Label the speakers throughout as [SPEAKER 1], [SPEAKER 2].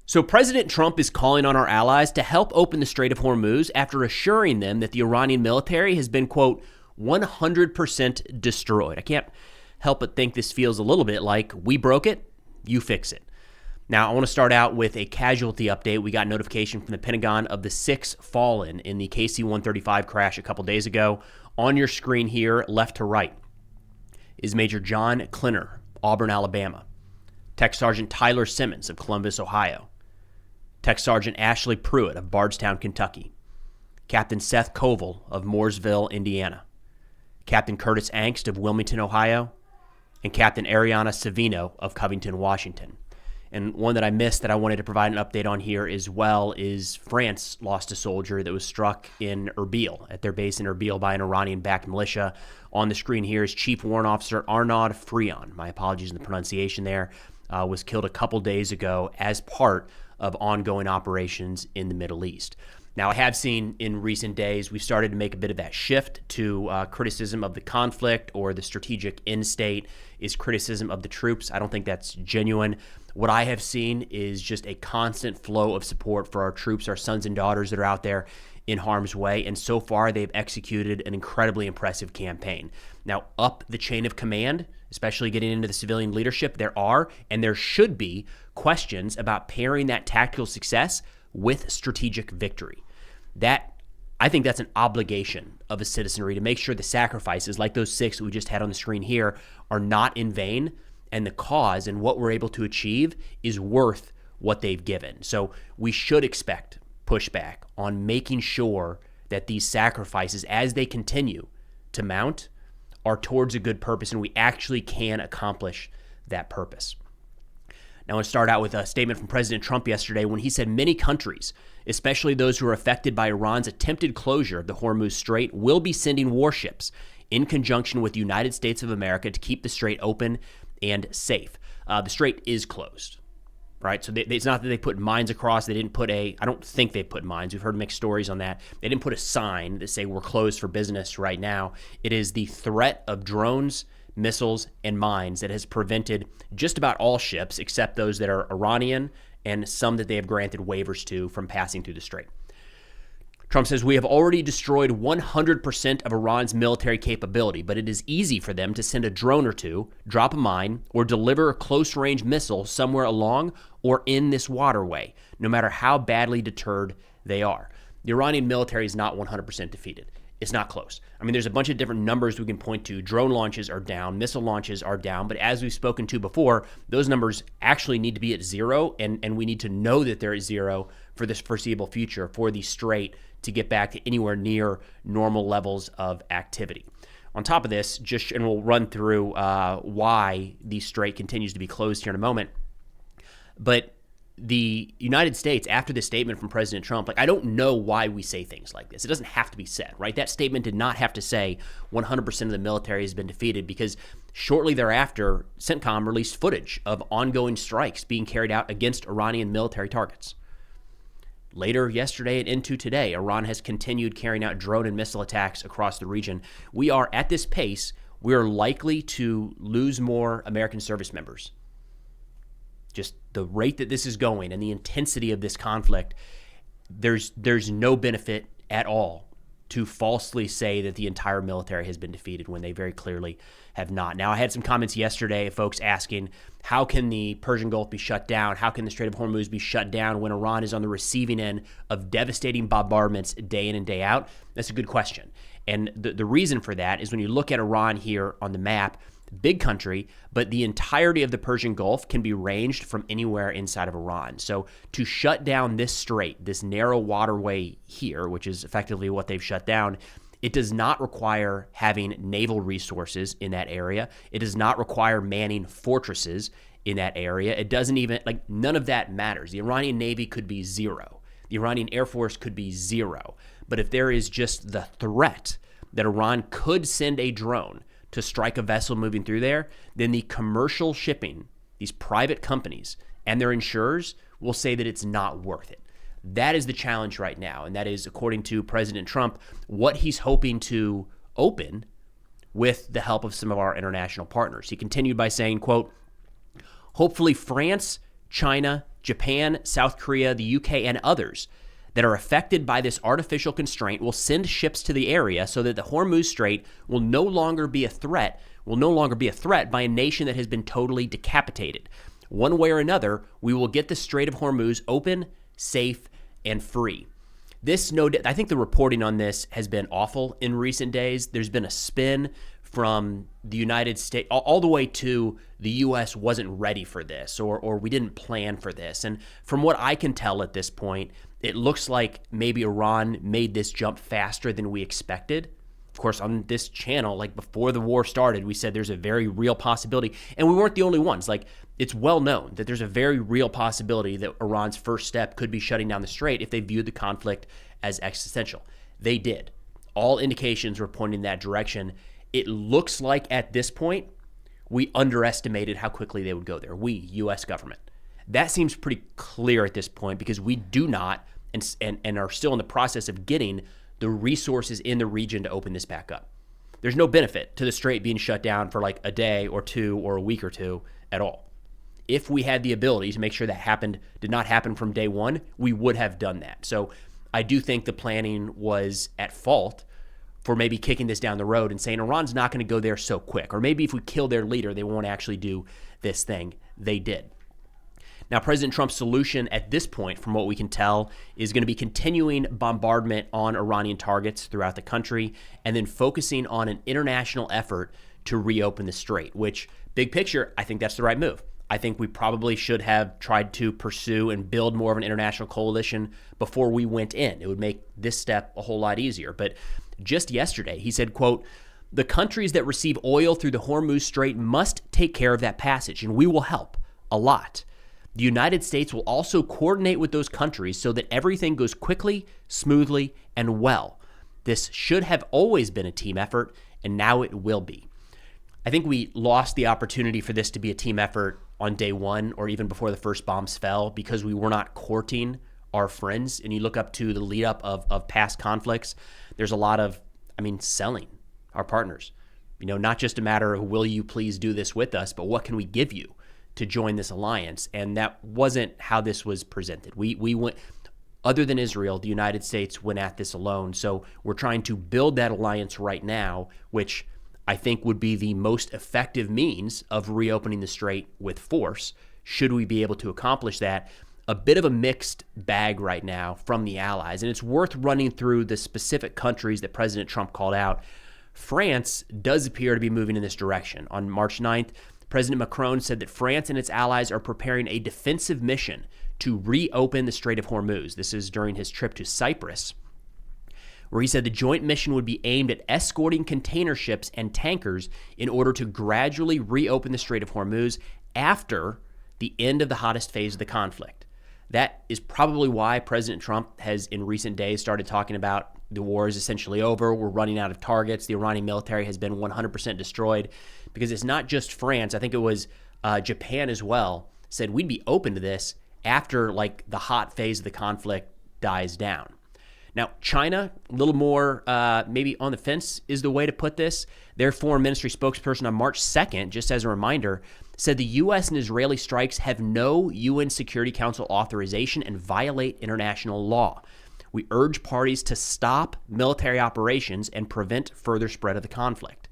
[SPEAKER 1] So President Trump is calling on our allies to help open the Strait of Hormuz after assuring them that the Iranian military has been, quote, 100% destroyed. I can't help but think this feels a little bit like we broke it, you fix it. Now, I want to start out with a casualty update. We got notification from the Pentagon of the 6 fallen in the KC-135 crash a couple days ago. On your screen here, left to right, is Major John Klinner, Auburn, Alabama. Tech Sergeant Tyler Simmons of Columbus, Ohio. Tech Sergeant Ashley Pruitt of Bardstown, Kentucky. Captain Seth Koval of Mooresville, Indiana. Captain Curtis Angst of Wilmington, Ohio. And Captain Ariana Savino of Covington, Washington. And one that I missed that I wanted to provide an update on here as well is France lost a soldier that was struck in Erbil, at their base in Erbil by an Iranian-backed militia. On the screen here is Chief Warrant Officer Arnaud Frion. My apologies in the pronunciation there. Was killed a couple days ago as part of ongoing operations in the Middle East. Now, I have seen in recent days, we've started to make a bit of that shift to criticism of the conflict, or the strategic end state is criticism of the troops. I don't think that's genuine. What I have seen is just a constant flow of support for our troops, our sons and daughters that are out there in harm's way. And so far, they've executed an incredibly impressive campaign. Now, up the chain of command, especially getting into the civilian leadership, there are, and there should be, questions about pairing that tactical success with strategic victory. I think that's an obligation of a citizenry to make sure the sacrifices, like those 6 that we just had on the screen here, are not in vain, and the cause and what we're able to achieve is worth what they've given. So we should expect pushback on making sure that these sacrifices, as they continue to mount, are towards a good purpose, and we actually can accomplish that purpose. Now, I want to start out with a statement from President Trump yesterday when he said many countries, especially those who are affected by Iran's attempted closure of the Hormuz Strait, will be sending warships in conjunction with the United States of America to keep the strait open and safe. The strait is closed, right? So it's not that they put mines across. They didn't put I don't think they put mines. We've heard mixed stories on that. They didn't put a sign that say we're closed for business right now. It is the threat of drones, missiles, and mines that has prevented just about all ships, except those that are Iranian and some that they have granted waivers to, from passing through the strait. Trump says, we have already destroyed 100% of Iran's military capability, but it is easy for them to send a drone or two, drop a mine, or deliver a close-range missile somewhere along or in this waterway, no matter how badly deterred they are. The Iranian military is not 100% defeated. It's not close. I mean, there's a bunch of different numbers we can point to. Drone launches are down, missile launches are down, but as we've spoken to before, those numbers actually need to be at 0, and we need to know that they're at 0 for this foreseeable future for the strait to get back to anywhere near normal levels of activity. On top of this, and we'll run through why the strait continues to be closed here in a moment, but the United States, after this statement from President Trump, I don't know why we say things like this. It doesn't have to be said, right? That statement did not have to say 100% of the military has been defeated, because shortly thereafter, CENTCOM released footage of ongoing strikes being carried out against Iranian military targets. Later yesterday and into today, Iran has continued carrying out drone and missile attacks across the region. We are, at this pace, we are likely to lose more American service members. Just the rate that this is going and the intensity of this conflict, there's no benefit at all to falsely say that the entire military has been defeated when they very clearly have not. Now, I had some comments yesterday of folks asking, how can the Persian Gulf be shut down? How can the Strait of Hormuz be shut down when Iran is on the receiving end of devastating bombardments day in and day out? That's a good question. And the reason for that is when you look at Iran here on the map, big country, but the entirety of the Persian Gulf can be ranged from anywhere inside of Iran. So to shut down this strait, this narrow waterway here, which is effectively what they've shut down, it does not require having naval resources in that area. It does not require manning fortresses in that area. It doesn't even, none of that matters. The Iranian Navy could be 0. The Iranian Air Force could be 0. But if there is just the threat that Iran could send a drone to strike a vessel moving through there, then the commercial shipping, these private companies and their insurers, will say that it's not worth it. That is the challenge right now, and that is, according to President Trump, what he's hoping to open with the help of some of our international partners. He continued by saying, quote, hopefully France, China, Japan, South Korea, the UK, and others that are affected by this artificial constraint will send ships to the area so that the Hormuz Strait will no longer be a threat by a nation that has been totally decapitated. One way or another, we will get the Strait of Hormuz open, safe, and free. I think the reporting on this has been awful in recent days. There's been a spin from the United States all the way to the U.S. wasn't ready for this, or we didn't plan for this. And from what I can tell at this point, it looks like maybe Iran made this jump faster than we expected. Of course, on this channel, like before the war started, we said there's a very real possibility, and we weren't the only ones. Like, it's well known that there's a very real possibility that Iran's first step could be shutting down the strait if they viewed the conflict as existential. They did. All indications were pointing in that direction. It looks like at this point, we underestimated how quickly they would go there. We, U.S. government. That seems pretty clear at this point because we do not and are still in the process of getting the resources in the region to open this back up. There's no benefit to the strait being shut down for like a day or two or a week or two at all. If we had the ability to make sure that did not happen from day one, we would have done that. So I do think the planning was at fault for maybe kicking this down the road and saying Iran's not going to go there so quick. Or maybe if we kill their leader, they won't actually do this thing. They did. Now, President Trump's solution at this point, from what we can tell, is going to be continuing bombardment on Iranian targets throughout the country and then focusing on an international effort to reopen the strait, which, big picture, I think that's the right move. I think we probably should have tried to pursue and build more of an international coalition before we went in. It would make this step a whole lot easier. But just yesterday, he said, quote, "The countries that receive oil through the Hormuz Strait must take care of that passage, and we will help a lot. The United States will also coordinate with those countries so that everything goes quickly, smoothly, and well. This should have always been a team effort, and now it will be." I think we lost the opportunity for this to be a team effort on day one or even before the first bombs fell because we were not courting our friends. And you look up to the lead up of past conflicts, there's a lot of, selling our partners. Not just a matter of will you please do this with us, but what can we give you to join this alliance? And that wasn't how this was presented. We went, other than Israel, the United States went at this alone. So we're trying to build that alliance right now, which I think would be the most effective means of reopening the strait with force, should we be able to accomplish that. A bit of a mixed bag right now from the allies, and it's worth running through the specific countries that President Trump called out. France does appear to be moving in this direction. On March 9th, President Macron said that France and its allies are preparing a defensive mission to reopen the Strait of Hormuz. This is during his trip to Cyprus, where he said the joint mission would be aimed at escorting container ships and tankers in order to gradually reopen the Strait of Hormuz after the end of the hottest phase of the conflict. That is probably why President Trump has in recent days started talking about the war is essentially over, we're running out of targets, the Iranian military has been 100% destroyed, because it's not just France, I think it was Japan as well, said we'd be open to this after like the hot phase of the conflict dies down. Now, China, a little more maybe on the fence is the way to put this. Their foreign ministry spokesperson on March 2nd, just as a reminder, said the U.S. and Israeli strikes have no UN Security Council authorization and violate international law. We urge parties to stop military operations and prevent further spread of the conflict.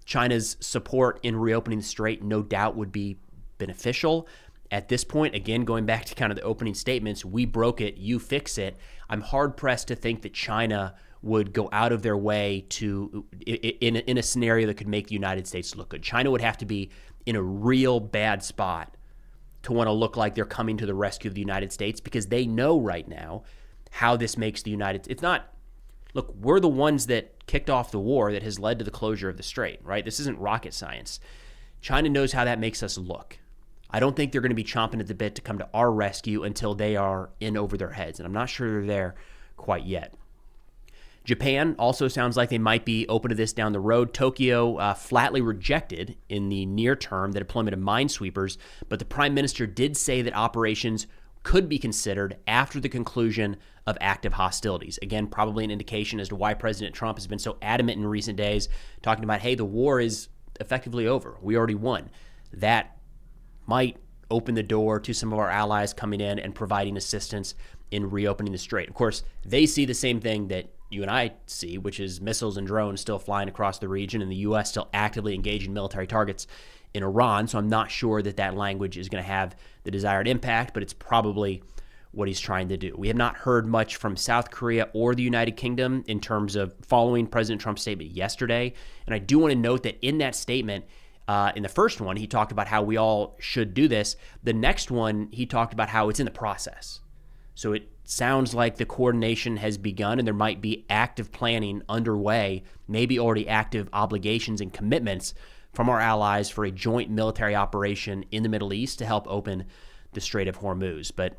[SPEAKER 1] China's support in reopening the strait no doubt would be beneficial. At this point, again, going back to kind of the opening statements, we broke it, you fix it. I'm hard-pressed to think that China would go out of their way to, in a scenario that could make the United States look good. China would have to be in a real bad spot to want to look like they're coming to the rescue of the United States, because they know right now how this makes the United States. It's not, look, we're the ones that kicked off the war that has led to the closure of the strait, right? This isn't rocket science. China knows how that makes us look. I don't think they're going to be chomping at the bit to come to our rescue until they are in over their heads, and I'm not sure they're there quite yet. Japan also sounds like they might be open to this down the road. Tokyo flatly rejected in the near term the deployment of minesweepers, but the prime minister did say that operations could be considered after the conclusion of active hostilities. Again, probably an indication as to why President Trump has been so adamant in recent days, talking about, hey, the war is effectively over. We already won. That might open the door to some of our allies coming in and providing assistance in reopening the strait. Of course, they see the same thing that you and I see, which is missiles and drones still flying across the region and the U.S. still actively engaging military targets in Iran. So I'm not sure that language is going to have the desired impact, but it's probably what he's trying to do. We have not heard much from South Korea or the United Kingdom in terms of following President Trump's statement yesterday. And I do want to note that in that statement, in the first one, he talked about how we all should do this. The next one, he talked about how it's in the process. So it sounds like the coordination has begun and there might be active planning underway, maybe already active obligations and commitments from our allies for a joint military operation in the Middle East to help open the Strait of Hormuz. But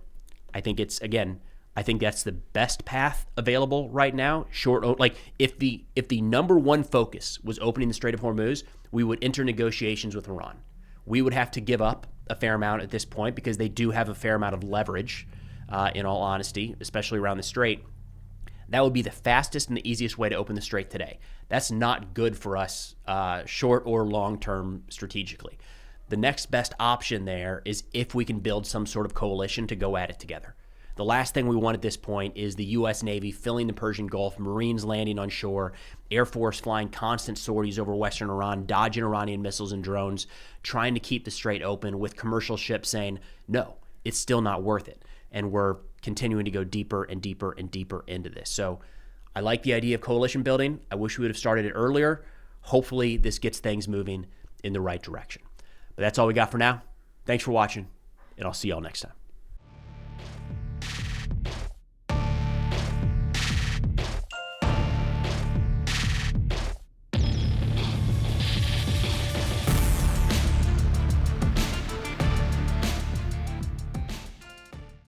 [SPEAKER 1] I think I think that's the best path available right now. If the number one focus was opening the Strait of Hormuz, we would enter negotiations with Iran. We would have to give up a fair amount at this point because they do have a fair amount of leverage, in all honesty, especially around the strait. That would be the fastest and the easiest way to open the strait today. That's not good for us, short or long term strategically. The next best option there is if we can build some sort of coalition to go at it together. The last thing we want at this point is the U.S. Navy filling the Persian Gulf, Marines landing on shore, Air Force flying constant sorties over Western Iran, dodging Iranian missiles and drones, trying to keep the strait open with commercial ships saying, no, it's still not worth it. And we're continuing to go deeper and deeper and deeper into this. So I like the idea of coalition building. I wish we would have started it earlier. Hopefully this gets things moving in the right direction. But that's all we got for now. Thanks for watching, and I'll see y'all next time.